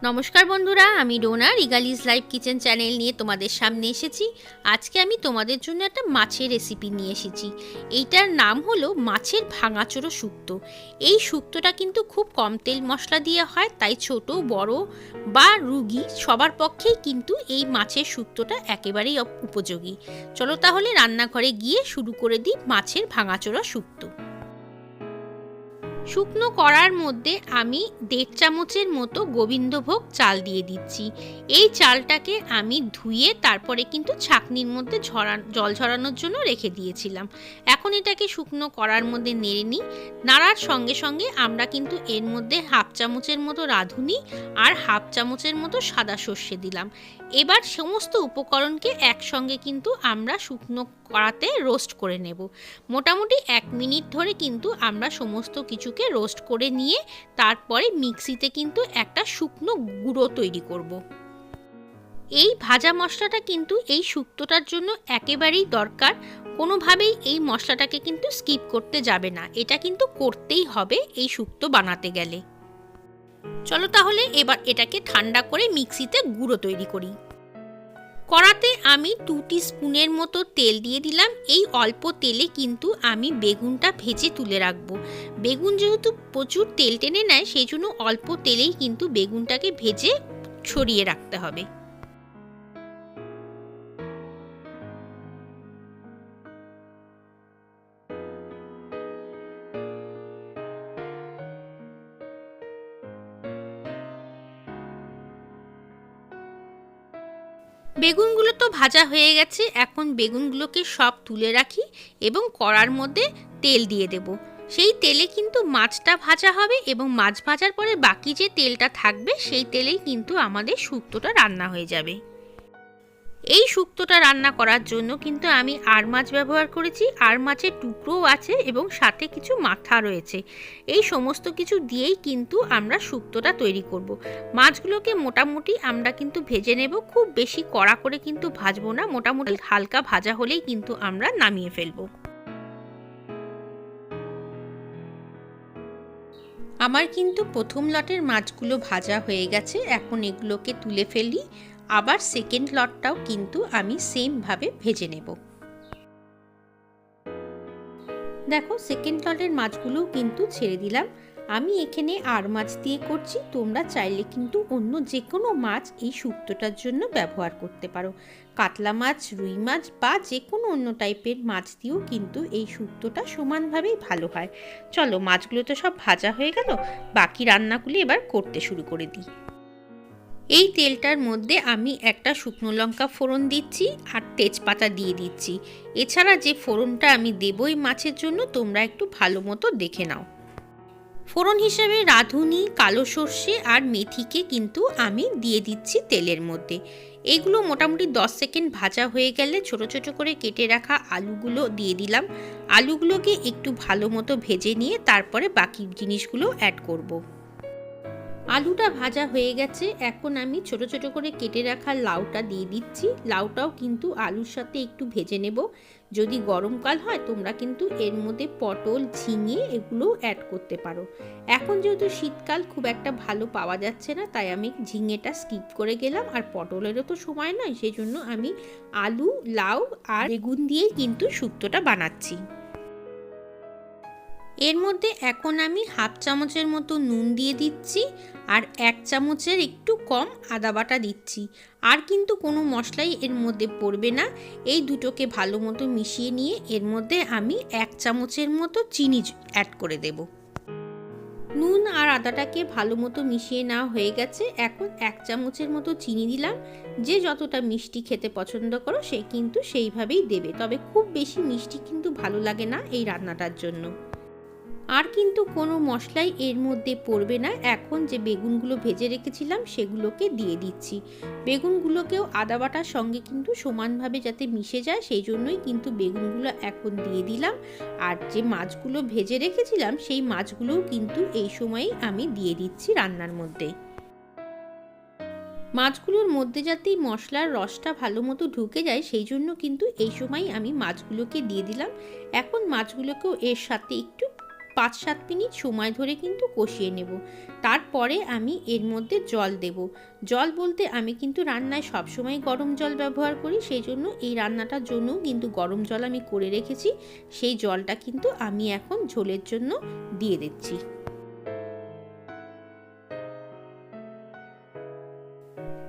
নমস্কার বন্ধুরা, আমি ডোনা রিগালিজ লাইভ কিচেন চ্যানেল নিয়ে তোমাদের সামনে এসেছি। আজকে আমি তোমাদের জন্য একটা মাছের রেসিপি নিয়ে এসেছি। এইটার নাম হলো মাছের ভাঙাচোরা শুক্তো। এই শুক্তোটা কিন্তু খুব কম তেল মশলা দিয়ে হয়, তাই ছোট বড় বা রুগী সবার পক্ষেই কিন্তু এই মাছের শুক্তোটা একেবারেই উপযোগী। চলো তাহলে রান্নাঘরে গিয়ে শুরু করে দিই মাছের ভাঙাচোরা শুক্তো। শুকনো কড়ার মধ্যে আমি 1.5 চামচের মতো গোবিন্দভোগ চাল দিয়ে দিচ্ছি। এই চালটাকে আমি ধুয়ে তারপরে কিন্তু ছাঁকনির মধ্যে জল ঝরানোর জন্য রেখে দিয়েছিলাম। এখন এটাকে শুকনো কড়ার মধ্যে নেড়ে নিই। নাড়ার সঙ্গে সঙ্গে আমরা কিন্তু এর মধ্যে 1/2 চামচের মতো রাঁধুনি আর 1/2 চামচের মতো সাদা সর্ষে দিলাম। এবার সমস্ত উপকরণকে একসঙ্গে কিন্তু আমরা শুকনো কড়াতে রোস্ট করে নেব। মোটামুটি 1 মিনিট ধরে কিন্তু আমরা সমস্ত কিছুকে রোস্ট করে নিয়ে তারপরে মিক্সিতে কিন্তু একটা শুকনো গুঁড়ো তৈরি করব। এই ভাজা মশলাটা কিন্তু এই শুক্তোটার জন্য একেবারেই দরকার। কোনোভাবেই এই মশলাটাকে কিন্তু স্কিপ করতে যাবে না, এটা কিন্তু করতেই হবে এই শুক্তো বানাতে গেলে। চলো তাহলে এবার এটাকে ঠান্ডা করে মিক্সিতে গুঁড়ো তৈরি করি। কড়াতে আমি 2 টিস্পুনের মতো তেল দিয়ে দিলাম। এই অল্প তেলে কিন্তু আমি বেগুনটা ভেজে তুলে রাখবো। বেগুন যেহেতু প্রচুর তেল টেনে নেয়, সেই জন্য অল্প তেলেই কিন্তু বেগুনটাকে ভেজে ছড়িয়ে রাখতে হবে। বেগুনগুলো তো ভাজা হয়ে গেছে। এখন বেগুনগুলোকে সব তুলে রাখি এবং কড়ার মধ্যে তেল দিয়ে দেব। সেই তেলে কিন্তু মাছটা ভাজা হবে এবং মাছ ভাজার পরে বাকি যে তেলটা থাকবে সেই তেলেই কিন্তু আমাদের শুক্তোটা রান্না হয়ে যাবে। এই শুক্তোটা রান্না করার জন্য কিন্তু আমি আর মাছ ব্যবহার করেছি। আর মাছের টুকরোও আছে এবং সাথে কিছু মাথা রয়েছে। এই সমস্ত কিছু দিয়েই কিন্তু আমরা শুক্তোটা তৈরি করব। মাছগুলোকে মোটামুটি আমরা কিন্তু ভেজে নেব, খুব বেশি কড়া করে কিন্তু ভাজবো না, মোটামুটি হালকা ভাজা হলেই কিন্তু আমরা নামিয়ে ফেলবো। আমার কিন্তু প্রথম লটের মাছগুলো ভাজা হয়ে গেছে। এখন এগুলোকে তুলে ফেলি। আবার সেকেন্ড লটটাও কিন্তু আমি সেমভাবে ভেজে নেব। দেখো, সেকেন্ড লটের মাছগুলোও কিন্তু ছেড়ে দিলাম। আমি এখানে আর মাছ দিয়ে করছি, তোমরা চাইলে কিন্তু অন্য যে কোনো মাছ এই শুক্তোটার জন্য ব্যবহার করতে পারো। কাতলা মাছ, রুই মাছ বা যে কোনো অন্য টাইপের মাছ দিয়েও কিন্তু এই শুক্তোটা সমানভাবেই ভালো হয়। চলো, মাছগুলো তো সব ভাজা হয়ে গেল, বাকি রান্নাগুলি এবার করতে শুরু করে দিই। এই তেলটার মধ্যে আমি একটা শুকনো লঙ্কা ফোড়ন দিচ্ছি আর তেজপাতা দিয়ে দিচ্ছি। এছাড়া যে ফোড়নটা আমি দেবই মাছের জন্য, তোমরা একটু ভালো মতো দেখে নাও। ফোড়ন হিসেবে রাঁধুনি, কালো সর্ষে আর মেথিকে কিন্তু আমি দিয়ে দিচ্ছি তেলের মধ্যে। এগুলো মোটামুটি 10 সেকেন্ড ভাজা হয়ে গেলে ছোট ছোট করে কেটে রাখা আলুগুলো দিয়ে দিলাম। আলুগুলোকে একটু ভালো মতো ভেজে নিয়ে তারপরে বাকি জিনিসগুলো অ্যাড করব। আলুটা ভাজা হয়ে গেছে। এখন আমি ছোট ছোট করে কেটে রাখা লাউটা দিয়ে দিচ্ছি। লাউটাও কিন্তু আলুর সাথে একটু ভেজে নেব। যদি গরমকাল হয় তোমরা কিন্তু এর মধ্যে পটল, ঝিঙে এগুলোও অ্যাড করতে পারো। এখন যেহেতু শীতকাল খুব একটা ভালো পাওয়া যাচ্ছে না, তাই আমি ঝিঙেটা স্কিপ করে গেলাম। আর পটলেরও তো সময় নয়, সেই জন্য আমি আলু, লাউ আর বেগুন দিয়েই কিন্তু শুক্তোটা বানাচ্ছি। এর মধ্যে এখন আমি 1/2 চামচের মতো নুন দিয়ে দিচ্ছি আর 1 চামচের একটু কম আদা বাটা দিচ্ছি। আর কিন্তু কোনো মশলাই এর মধ্যে পড়বে না। এই দুটোকে ভালো মতো মিশিয়ে নিয়ে এর মধ্যে আমি 1 চামচের মতো চিনি অ্যাড করে দেব। নুন আর আদাটাকে ভালো মতো মিশিয়ে নেওয়া হয়ে গেছে। এখন 1 চামচের মতো চিনি দিলাম। যে যতটা মিষ্টি খেতে পছন্দ করো সে কিন্তু সেইভাবেই দেবে, তবে খুব বেশি মিষ্টি কিন্তু ভালো লাগে না এই রান্নাটার জন্য। আর কিন্তু কোনো মশলাই এর মধ্যে পড়বে না। এখন যে বেগুনগুলো ভেজে রেখেছিলাম সেগুলোকে দিয়ে দিচ্ছি। বেগুনগুলোকেও আদা বাটার সঙ্গে কিন্তু সমানভাবে যাতে মিশে যায় সেই জন্যই কিন্তু বেগুনগুলো এখন দিয়ে দিলাম। আর যে মাছগুলো ভেজে রেখেছিলাম সেই মাছগুলোও কিন্তু এই সময়েই আমি দিয়ে দিচ্ছি রান্নার মধ্যে। মাছগুলোর মধ্যে যাতে মশলার রসটা ভালো মতো ঢুকে যায় সেই জন্য কিন্তু এই সময় আমি মাছগুলোকে দিয়ে দিলাম। এখন মাছগুলোকেও এর সাথে একটু 5-7 মিনিট সময় ধরে কিন্তু কষিয়ে নেব। তারপরে আমি এর মধ্যে জল দেব। জল বলতে আমি কিন্তু রান্নায় সবসময় গরম জল ব্যবহার করি, সেই জন্য এই রান্নাটার জন্য কিন্তু গরম জল আমি করে রেখেছি। সেই জলটা কিন্তু আমি এখন ঝোলের জন্য দিয়ে দিচ্ছি।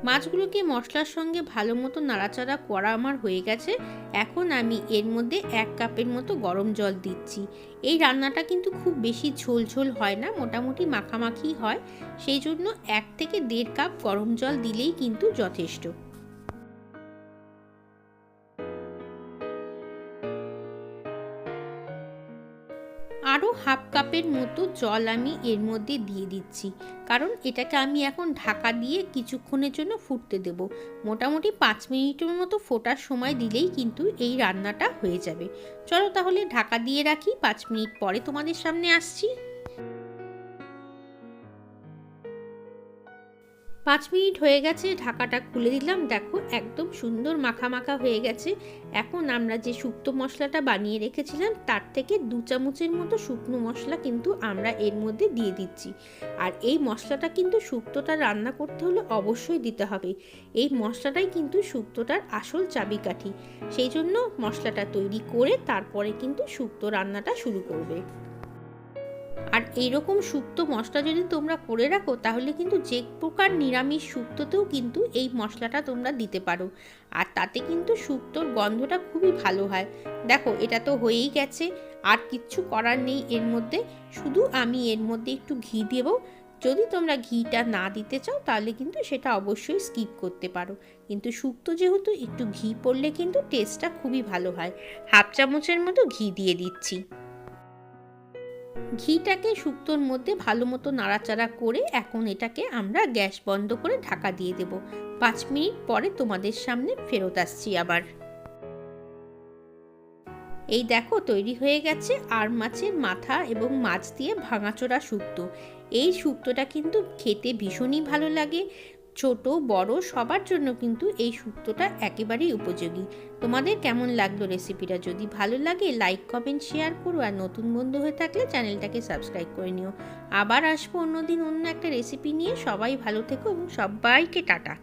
মাছগুলোকে মশলার সঙ্গে ভালো মতো নাড়াচাড়া করা আমার হয়ে গেছে। এখন আমি এর মধ্যে 1 কাপের মতো গরম জল দিচ্ছি। এই রান্নাটা কিন্তু খুব বেশি ঝোল ঝোল হয় না, মোটামুটি মাখামাখি হয়, সেই জন্য 1 থেকে 1.5 কাপ গরম জল দিলেই কিন্তু যথেষ্ট। আরও 1/2 কাপের মতো জল আমি এর মধ্যে দিয়ে দিচ্ছি, কারণ এটাকে আমি এখন ঢাকা দিয়ে কিছুক্ষণের জন্য ফুটতে দেব। মোটামুটি 5 মিনিটের মতো ফোটার সময় দিলেই কিন্তু এই রান্নাটা হয়ে যাবে। চলো তাহলে ঢাকা দিয়ে রাখি, 5 মিনিট পরে তোমাদের সামনে আসছি। 5 মিনিট হয়ে গেছে, ঢাকাটা খুলে দিলাম। দেখো একদম সুন্দর মাখা মাখা হয়ে গেছে। এখন আমরা যে শুক্তো মশলাটা বানিয়ে রেখেছিলাম তার থেকে 2 চামচের মতো শুকনো মশলা কিন্তু আমরা এর মধ্যে দিয়ে দিচ্ছি। আর এই মশলাটা কিন্তু শুক্তোটা রান্না করতে হলে অবশ্যই দিতে হবে। এই মশলাটাই কিন্তু শুক্তোটার আসল চাবিকাঠি। সেই জন্য মশলাটা তৈরি করে তারপরে কিন্তু শুক্তো রান্নাটা শুরু করবে। আর এইরকম শুক্তো মশলা যদি তোমরা করে রাখো তাহলে কিন্তু যে প্রকার নিরামিষ শুক্তোতেও কিন্তু এই মশলাটা তোমরা দিতে পারো, আর তাতে কিন্তু শুক্তোর গন্ধটা খুবই ভালো হয়। দেখো এটা তো হয়েই গেছে, আর কিচ্ছু করার নেই এর মধ্যে। শুধু আমি এর মধ্যে একটু ঘি দেবো। যদি তোমরা ঘিটা না দিতে চাও তাহলে কিন্তু সেটা অবশ্যই স্কিপ করতে পারো, কিন্তু শুক্তো যেহেতু একটু ঘি পড়লে কিন্তু টেস্টটা খুবই ভালো হয়। 1/2 চামচের মতো ঘি দিয়ে দিচ্ছি। ঘিটাকে শুক্তোর মধ্যে ভালো মতো নাড়াচাড়া করে এখন এটাকে আমরা গ্যাস বন্ধ করে ঢাকা দিয়ে দেব। 5 মিনিট পরে তোমাদের সামনে ফেরত আসছি আবার। এই দেখো তৈরি হয়ে গেছে আর মাছের মাথা এবং মাছ দিয়ে ভাঙাচোরা শুক্তো। এই শুক্তোটা কিন্তু খেতে ভীষণই ভালো লাগে। ছোট বড় সবার জন্য কিন্তু এই শুক্তোটা একেবারেই উপযোগী। তোমাদের কেমন লাগলো রেসিপিটা? যদি ভালো লাগে লাইক কমেন্ট শেয়ার করো, আর নতুন বন্ধু হয়ে থাকলে চ্যানেলটাকে সাবস্ক্রাইব করে নিও। আবার আসবো অন্যদিন অন্য একটা রেসিপি নিয়ে। সবাই ভালো থেকো এবং সবাইকে টাটা।